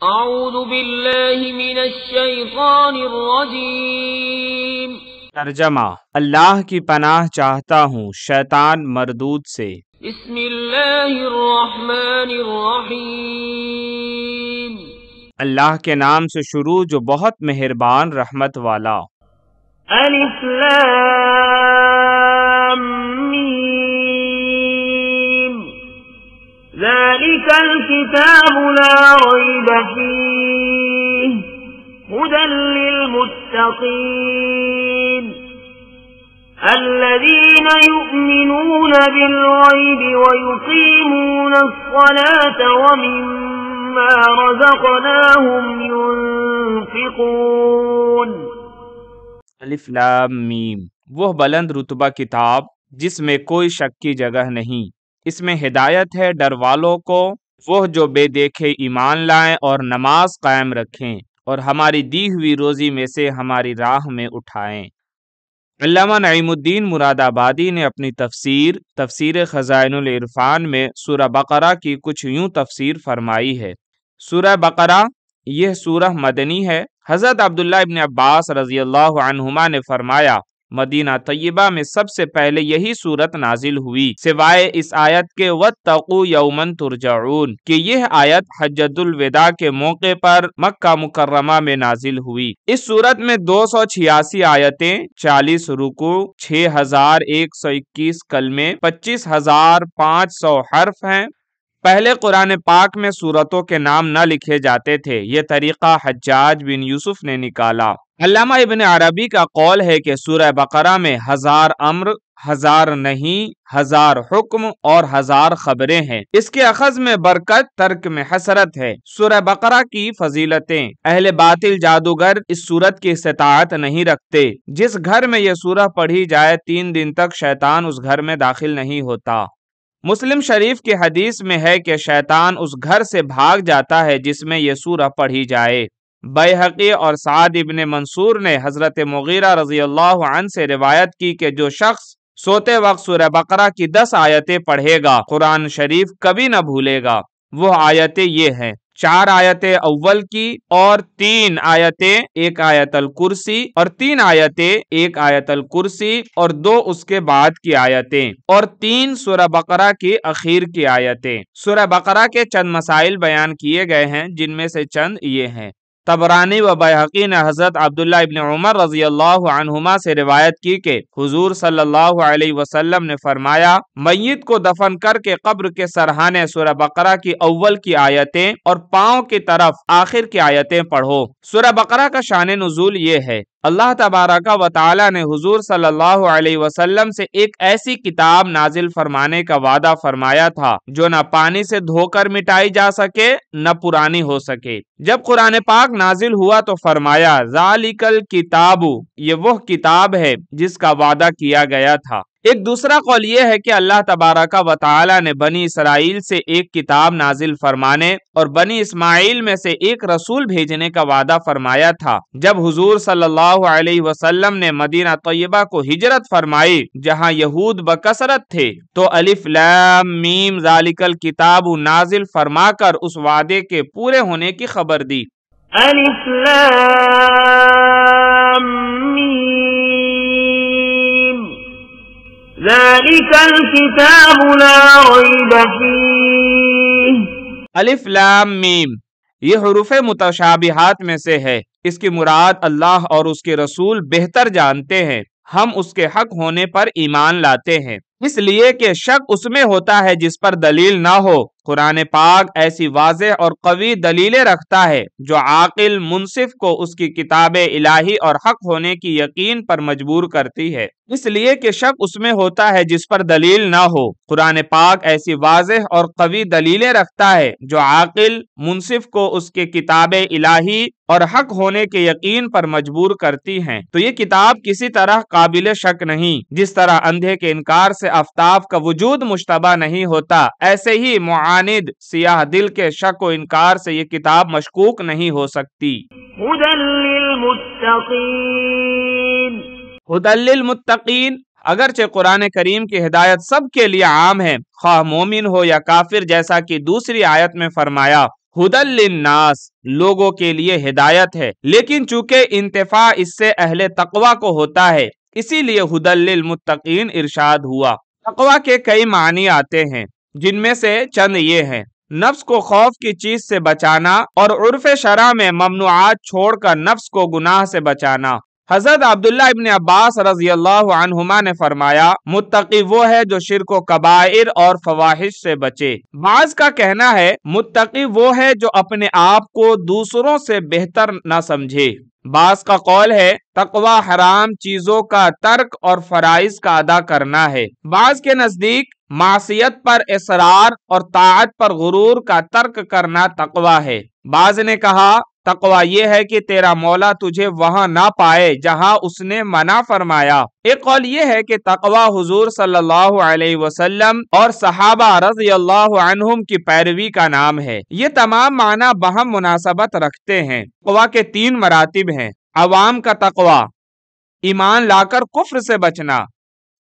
اعوذ باللہ من الشیطان الرجیم۔ ترجمہ: اللہ کی پناہ چاہتا ہوں شیطان مردود سے۔ بسم اللہ الرحمن الرحیم۔ اللہ کے نام سے شروع جو بہت مہربان رحمت والا۔ الف لام میم ذالک الکتاب لا ریب فیہ ھدی للمتقین الذین یؤمنون بالغیب ویقیمون الصلاة ومما رزقناہم ينفقون۔ الف لام میم، وہ بلند رتبہ کتاب جس میں کوئی شک کی جگہ نہیں، اس میں ہدایت ہے ڈر والوں کو، وہ جو بے دیکھے ایمان لائیں اور نماز قائم رکھیں اور ہماری دی ہوئی روزی میں سے ہماری راہ میں اٹھائیں۔ علامہ نعیم الدین مراد آبادی نے اپنی تفسیر خزائن العرفان میں سورہ بقرہ کی کچھ یوں تفسیر فرمائی ہے۔ سورہ بقرہ یہ سورہ مدنی ہے۔ حضرت عبداللہ ابن عباس رضی اللہ عنہما نے فرمایا مدینہ طیبہ میں سب سے پہلے یہی سورت نازل ہوئی سوائے اس آیت کے وَاتَّقُوا يَوْمًا تُرْجَعُونَ کہ یہ آیت حجۃ الوداع کے موقع پر مکہ مکرمہ میں نازل ہوئی۔ اس سورت میں 286 آیتیں، 40 رکوع، 6121 کلمے، 25500 حرف ہیں۔ پہلے قرآن پاک میں سورتوں کے نام نہ لکھے جاتے تھے، یہ طریقہ حجاج بن یوسف نے نکالا۔ علامہ ابن عربی کا قول ہے کہ سورہ بقرہ میں 1000 امر، 1000 نہیں، 1000 حکم اور 1000 خبریں ہیں۔ اس کے اخذ میں برکت، ترک میں حسرت ہے۔ سورہ بقرہ کی فضیلتیں: اہل باطل جادوگر اس سورت کی استطاعت نہیں رکھتے۔ جس گھر میں یہ سورہ پڑھی جائے 3 دن تک شیطان اس گھر میں داخل نہیں ہوتا۔ مسلم شریف کی حدیث میں ہے کہ شیطان اس گھر سے بھاگ جاتا ہے جس میں یہ سورہ پڑھی جائے۔ بیہقی اور سعد ابن منصور نے حضرت مغیرہ رضی اللہ عنہ سے روایت کی کہ جو شخص سوتے وقت سورہ بقرہ کی 10 آیتیں پڑھے گا قرآن شریف کبھی نہ بھولے گا۔ وہ آیتیں یہ ہیں: 4 آیتیں اول کی اور 3 آیتیں 1 آیت الکرسی اور 3 آیتیں 1 آیت الکرسی اور 2 اس کے بعد کی آیتیں اور 3 سورہ بقرہ کی اخیر کی آیتیں۔ سورہ بقرہ کے چند مسائل بیان کیے گئے ہیں جن میں سے چند یہ ہیں۔ طبرانی و بیہقی نے حضرت عبداللہ ابن عمر رضی اللہ عنہما سے روایت کی کہ حضور صلی اللہ علیہ وسلم نے فرمایا میت کو دفن کر کے قبر کے سرہانے سورہ بقرہ کی اول کی آیتیں اور پاؤں کی طرف آخر کی آیتیں پڑھو۔ سورہ بقرہ کا شان نزول یہ ہے: اللہ تبارک و تعالی نے حضور صلی اللہ علیہ وسلم سے ایک ایسی کتاب نازل فرمانے کا وعدہ فرمایا تھا جو نہ پانی سے دھو کر مٹائی جا سکے نہ پرانی ہو سکے۔ جب قرآن پاک نازل ہوا تو فرمایا ذالک الکتاب، یہ وہ کتاب ہے جس کا وعدہ کیا گیا تھا۔ ایک دوسرا قول یہ ہے کہ اللہ تبارک و تعالی نے بنی اسرائیل سے ایک کتاب نازل فرمانے اور بنی اسماعیل میں سے ایک رسول بھیجنے کا وعدہ فرمایا تھا۔ جب حضور صلی اللہ علیہ وسلم نے مدینہ طیبہ کو ہجرت فرمائی جہاں یہود بکثرت تھے تو الف لام میم ذالک الکتاب نازل فرما کر اس وعدے کے پورے ہونے کی خبر دی۔ الف لام میم ذالک الکتاب لا ریب فیہ۔ الف لام میم یہ حروف متشابہات میں سے ہے۔ اس کی مراد اللہ اور اس کے رسول بہتر جانتے ہیں۔ ہم اس کے حق ہونے پر ایمان لاتے ہیں اس لیے کہ شک اس میں ہوتا ہے جس پر دلیل نہ ہو۔ قرآن پاک ایسی واضح اور قوی دلیلیں رکھتا ہے جو عاقل منصف کو اس کی کتاب الہی اور حق ہونے کی یقین پر مجبور کرتی ہے، اس لیے کہ شک اس میں ہوتا ہے جس پر دلیل نہ ہو۔ قرآن پاک ایسی واضح اور قوی دلیلیں رکھتا ہے جو عاقل منصف کو اس کے کتاب الہی اور حق ہونے کے یقین پر مجبور کرتی ہیں۔ تو یہ کتاب کسی طرح قابل شک نہیں۔ جس طرح اندھے کے انکار سے آفتاب کا وجود مشتبہ نہیں ہوتا، ایسے ہی معاند سیاہ دل کے شک و انکار سے یہ کتاب مشکوک نہیں ہو سکتی۔ ھدی للمتقین، ھدی للمتقین اگرچہ قرآن کریم کی ہدایت سب کے لیے عام ہے، خواہ مومن ہو یا کافر، جیسا کہ دوسری آیت میں فرمایا ہدل للناس لوگوں کے لیے ہدایت ہے، لیکن چونکہ انتفاع اس سے اہل تقوی کو ہوتا ہے اسی لیے ہدل للمتقین ارشاد ہوا۔ تقوی کے کئی معنی آتے ہیں، جن میں سے چند یہ ہیں: نفس کو خوف کی چیز سے بچانا اور عرف شرع میں ممنوعات چھوڑ کر نفس کو گناہ سے بچانا۔ حضرت عبداللہ ابن عباس رضی اللہ عنہما نے فرمایا، متقی وہ ہے جو شرک و کبائر اور فواحش سے بچے۔ بعض کا کہنا ہے متقی وہ ہے جو اپنے آپ کو دوسروں سے بہتر نہ سمجھے۔ بعض کا قول ہے تقوی حرام چیزوں کا ترک اور فرائض کا ادا کرنا ہے۔ بعض کے نزدیک معصیت پر اصرار اور طاعت پر غرور کا ترک کرنا تقوی ہے۔ بعض نے کہا تقوی یہ ہے کہ تیرا مولا تجھے وہاں نہ پائے جہاں اس نے منع فرمایا۔ ایک قول یہ ہے کہ تقوی حضور صلی اللہ علیہ وسلم اور صحابہ رضی اللہ عنہم کی پیروی کا نام ہے۔ یہ تمام معنی باہم مناسبت رکھتے ہیں۔ تقوی کے 3 مراتب ہیں: عوام کا تقوی، ایمان لا کر کفر سے بچنا،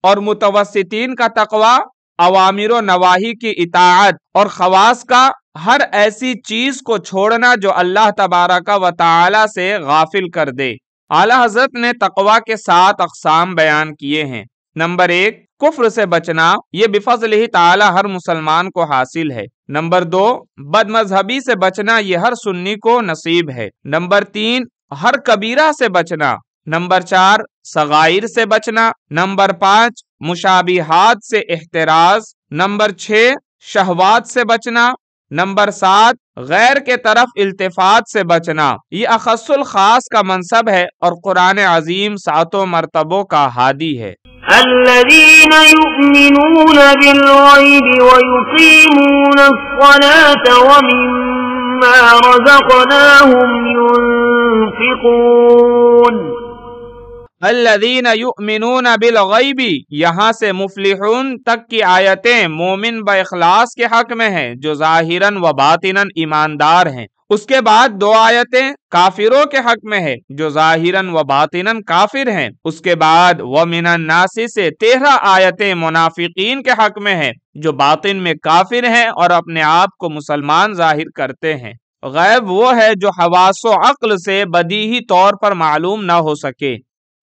اور متوسطین کا تقوی، اوامر و نواہی کی اطاعت، اور خواص کا ہر ایسی چیز کو چھوڑنا جو اللہ تبارک و تعالی سے غافل کر دے۔ اعلی حضرت نے تقوی کے 7 اقسام بیان کیے ہیں۔ نمبر 1، کفر سے بچنا، یہ بفضلہ تعالی ہر مسلمان کو حاصل ہے۔ نمبر 2، بد مذہبی سے بچنا، یہ ہر سنی کو نصیب ہے۔ نمبر 3، ہر کبیرہ سے بچنا۔ نمبر 4، صغائر سے بچنا۔ نمبر 5، مشابہات سے احتراز۔ نمبر 6، شہوات سے بچنا۔ نمبر 7، غیر کے طرف التفات سے بچنا۔ یہ اخص الخاص کا منصب ہے اور قرآن عظیم 7 مرتبوں کا ہادی ہے۔ الذين يؤمنون بالغيب ويقيمون الصلاة ومما رزقناهم ينفقون۔ الذین یؤمنون بالغیب، یہاں سے مفلحون تک کی آیتیں مومن با اخلاص کے حق میں ہیں جو ظاہراً و باطناً ایماندار ہیں۔ اس کے بعد 2 آیتیں کافروں کے حق میں ہے جو ظاہراً و باطناً کافر ہیں۔ اس کے بعد ومن الناس سے 13 آیتیں منافقین کے حق میں ہیں جو باطن میں کافر ہیں اور اپنے آپ کو مسلمان ظاہر کرتے ہیں۔ غیب وہ ہے جو حواس و عقل سے بدیہی طور پر معلوم نہ ہو سکے۔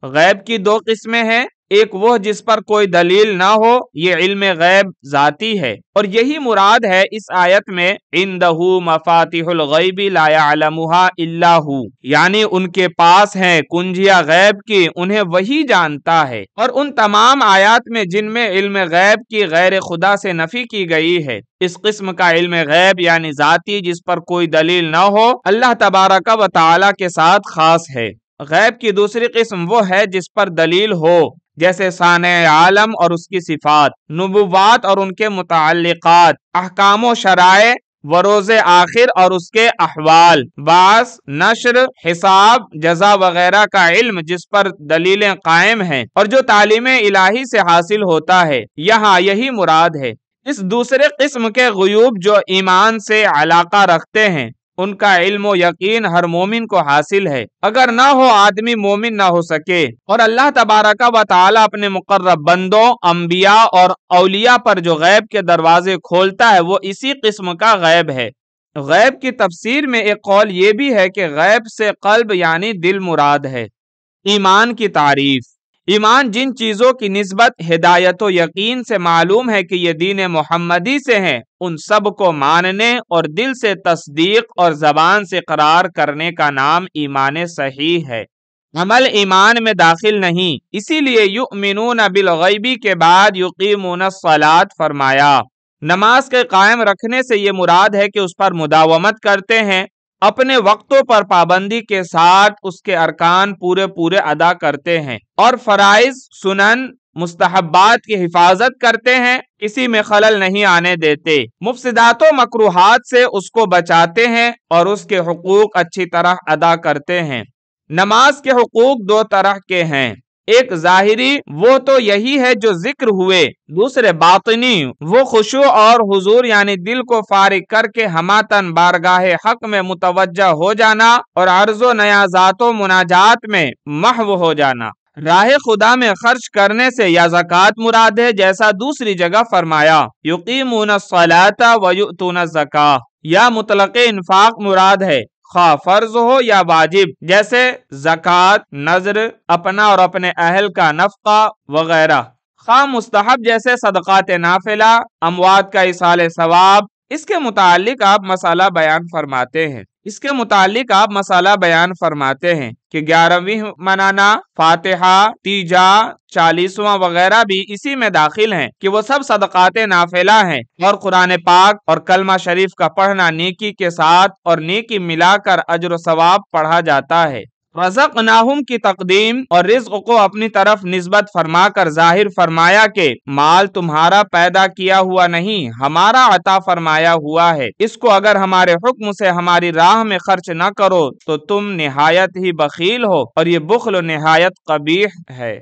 غیب کی 2 قسمیں ہیں، ایک وہ جس پر کوئی دلیل نہ ہو، یہ علم غیب ذاتی ہے، اور یہی مراد ہے اس آیت میں عندہ مفاتیح الغیب لا یعلمها الا ہو، یعنی ان کے پاس ہیں کنجیاں غیب کی، انہیں وہی جانتا ہے۔ اور ان تمام آیات میں جن میں علم غیب کی غیر خدا سے نفی کی گئی ہے، اس قسم کا علم غیب یعنی ذاتی جس پر کوئی دلیل نہ ہو، اللہ تبارک و تعالی کے ساتھ خاص ہے۔ غیب کی دوسری قسم وہ ہے جس پر دلیل ہو، جیسے صانع عالم اور اس کی صفات، نبوات اور ان کے متعلقات، احکام و شرائع و روز آخر اور اس کے احوال، بعث، نشر، حساب، جزا وغیرہ کا علم جس پر دلیلیں قائم ہیں اور جو تعلیم الہی سے حاصل ہوتا ہے، یہاں یہی مراد ہے۔ اس دوسرے قسم کے غیوب جو ایمان سے علاقہ رکھتے ہیں، ان کا علم و یقین ہر مومن کو حاصل ہے، اگر نہ ہو آدمی مومن نہ ہو سکے۔ اور اللہ تبارک و تعالی اپنے مقرب بندوں، انبیاء اور اولیاء پر جو غیب کے دروازے کھولتا ہے وہ اسی قسم کا غیب ہے۔ غیب کی تفسیر میں ایک قول یہ بھی ہے کہ غیب سے قلب یعنی دل مراد ہے۔ ایمان کی تعریف: ایمان جن چیزوں کی نسبت ہدایت و یقین سے معلوم ہے کہ یہ دین محمدی سے ہیں، ان سب کو ماننے اور دل سے تصدیق اور زبان سے اقرار کرنے کا نام ایمان صحیح ہے۔ عمل ایمان میں داخل نہیں، اسی لیے یؤمنون بالغیب کے بعد یقیمون الصلاۃ فرمایا۔ نماز کے قائم رکھنے سے یہ مراد ہے کہ اس پر مداومت کرتے ہیں، اپنے وقتوں پر پابندی کے ساتھ اس کے ارکان پورے ادا کرتے ہیں، اور فرائض، سنن، مستحبات کی حفاظت کرتے ہیں، کسی میں خلل نہیں آنے دیتے، مفسدات و مکروہات سے اس کو بچاتے ہیں اور اس کے حقوق اچھی طرح ادا کرتے ہیں۔ نماز کے حقوق 2 طرح کے ہیں، ایک ظاہری، وہ تو یہی ہے جو ذکر ہوئے، دوسرے باطنی، وہ خشوع اور حضور یعنی دل کو فارغ کر کے ہماتن بارگاہ حق میں متوجہ ہو جانا اور عرض و نیازات و مناجات میں محو ہو جانا۔ راہ خدا میں خرچ کرنے سے یا زکوٰۃ مراد ہے، جیسا دوسری جگہ فرمایا یقیمون الصلاۃ و یؤتون الزکاۃ، یا مطلق انفاق مراد ہے، خواہ فرض ہو یا واجب، جیسے زکوٰۃ، نذر، اپنا اور اپنے اہل کا نفقہ وغیرہ، خواہ مستحب جیسے صدقات نافلہ، اموات کا ایصال ثواب۔ اس کے متعلق آپ مسئلہ بیان فرماتے ہیں کہ 11ویں منانا، فاتحہ، تیجا، 40واں وغیرہ بھی اسی میں داخل ہیں کہ وہ سب صدقات نافلہ ہیں، اور قرآن پاک اور کلمہ شریف کا پڑھنا نیکی کے ساتھ اور نیکی ملا کر اجر و ثواب پڑھا جاتا ہے۔ رزقناہم کی تقدیم اور رزق کو اپنی طرف نسبت فرما کر ظاہر فرمایا کہ مال تمہارا پیدا کیا ہوا نہیں، ہمارا عطا فرمایا ہوا ہے، اس کو اگر ہمارے حکم سے ہماری راہ میں خرچ نہ کرو تو تم نہایت ہی بخیل ہو، اور یہ بخل نہایت قبیح ہے۔